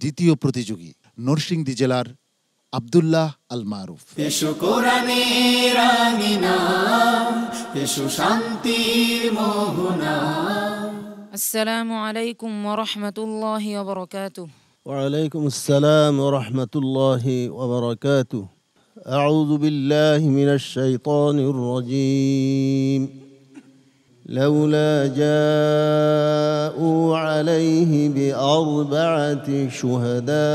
দ্বিতীয় প্রতিযোগী নরসিংদী জেলার আব্দুল্লাহ আল মারুফ। এসো কোরআনের আঙিনা, এসো শান্তির মোহনা। আসসালামু আলাইকুম ওয়া রাহমাতুল্লাহি ওয়া বারাকাতুহু। ওয়া আলাইকুম আসসালাম ওয়া রাহমাতুল্লাহি ওয়া বারাকাতুহু। আউযু বিল্লাহি মিনাশ শাইতানির রাজীম। লাউলা জাউ আলাইহি বিআরবা'তি শুহাদা।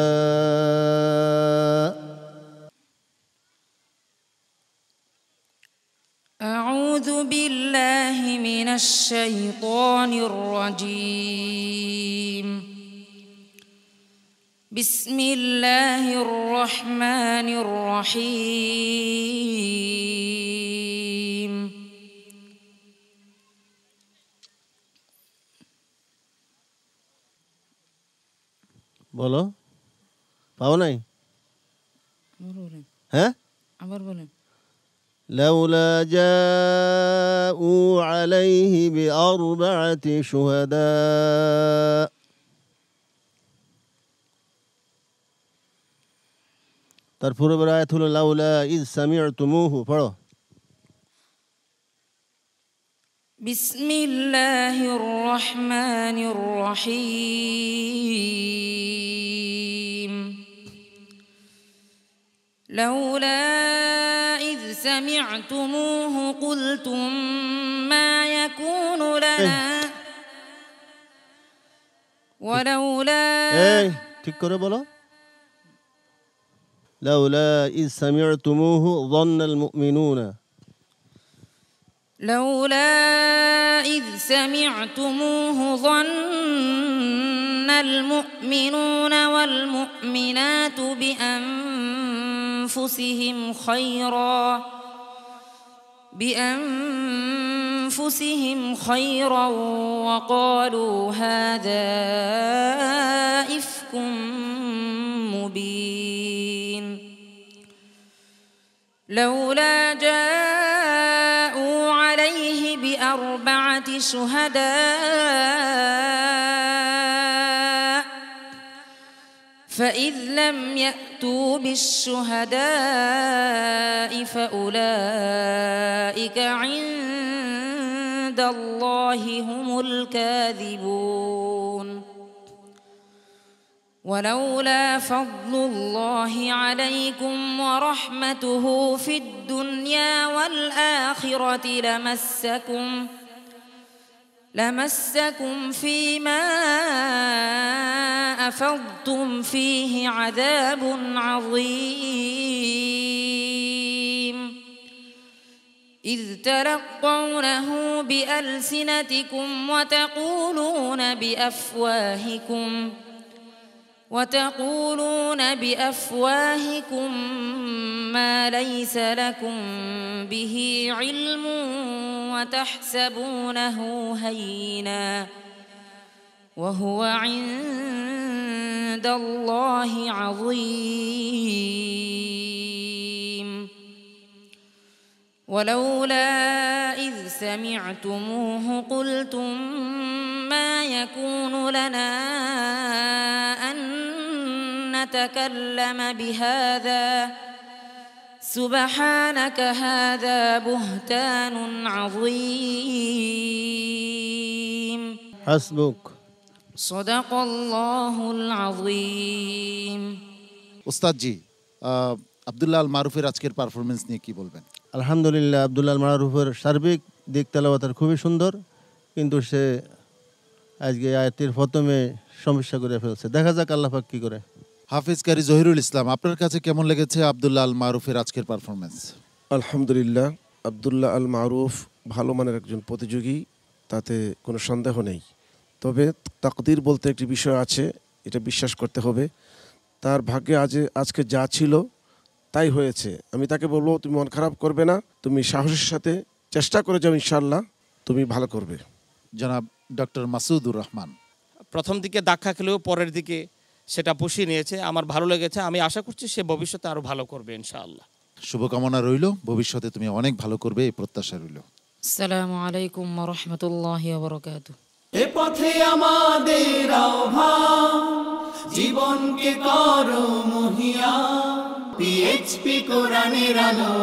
আউযু বিল্লাহি মিনাশ শাইতানির রাজীম। বিসমিল্লাহির রহমানির রহিম। বলো, পাও নাই? হ্যাঁ, আবার বলেন। লাউলা জাউ আলাইহি বিআরবা'তি শুহাদা। তার পূর্বের আয়াত হলো লাউলা ইয সামি'তুমুহু। পড়ো। বিসমিল্লাহির রহমানির রহিম। লাউলা ইয সামি'তুমুহু কুলতুম মা ইয়াকুনু লানা ওয়ালাউলা। এই ঠিক করে বলো। লাউলা ইয সামি'তুমুহু ظنَّ المؤمنون. لولا إذ سمعتموه ظن المؤمنون والمؤمنات بأنفسهم خيرا وقالوا هذا إفك مبين. لولا جاءوا عليه بأربعة شهداء فإذ لم يأتوا بالشهداء فأولئك عند الله هم الكاذبون. ولولا فضل الله عليكم ورحمته في الدنيا والآخرة لمسكم فيما أفضتم فيه عذاب عظيم. إذ تلقونه بألسنتكم وتقولون بأفواهكم ما ليس لكم به علم وتحسبونه هينا وهو عند الله عظيم. ولولا إذ سمعتموه قلتم ما يكون لنا أن نتكلم بهذا سبحانك هذا بهتان عظيم. حسبك. صدق الله العظيم. ওস্তাদ জি, আব্দুল্লাহ আল মারুফের আজকের পারফরমেন্স নিয়ে কি বলবেন? আলহামদুলিল্লাহ, আব্দুল্লাহ আল মারুফের সার্বিক দিক তেলাওয়াতের খুবই সুন্দর, কিন্তু সে আজকে আয়াতটির প্রথমে সমস্যা করে ফেলছে। দেখা যাক আল্লাহ পাক কি করে। হাফিজ কারি জহিরুল ইসলাম, আপনার কাছে কেমন লেগেছে আব্দুল্লাহ আল মারুফের আজকের পারফরমেন্স? আলহামদুলিল্লাহ, আব্দুল্লাহ আল মারুফ ভালো মানের একজন প্রতিযোগী, তাতে কোনো সন্দেহ নেই। তবে তাকদির বলতে একটি বিষয় আছে, এটা বিশ্বাস করতে হবে। তার ভাগ্যে আজকে যা ছিল তাই হয়েছে। আমি তাকে বলবো, তুমি মন খারাপ করবে না, তুমি সাহসের সাথে চেষ্টা করে যাও, ইনশাআল্লাহ তুমি ভালো করবে। জনাব ডক্টর মাসুদুর রহমান, প্রথম দিকে ধাক্কা খেলেও পরের দিকে সেটা পুষিয়ে নিয়েছে, আমার ভালো লেগেছে। আমি আশা করছি সে ভবিষ্যতে আরও ভালো করবে ইনশাআল্লাহ। শুভকামনা রইল, ভবিষ্যতে তুমি অনেক ভালো করবে এই প্রত্যাশা রইল। আসসালামু আলাইকুম ওয়া রাহমাতুল্লাহি ওয়া বারাকাতুহু। এ পথে আমাদের আহ্বান, জীবনকে করো মহিয়া। পিএইচপি কোরআনের আলো।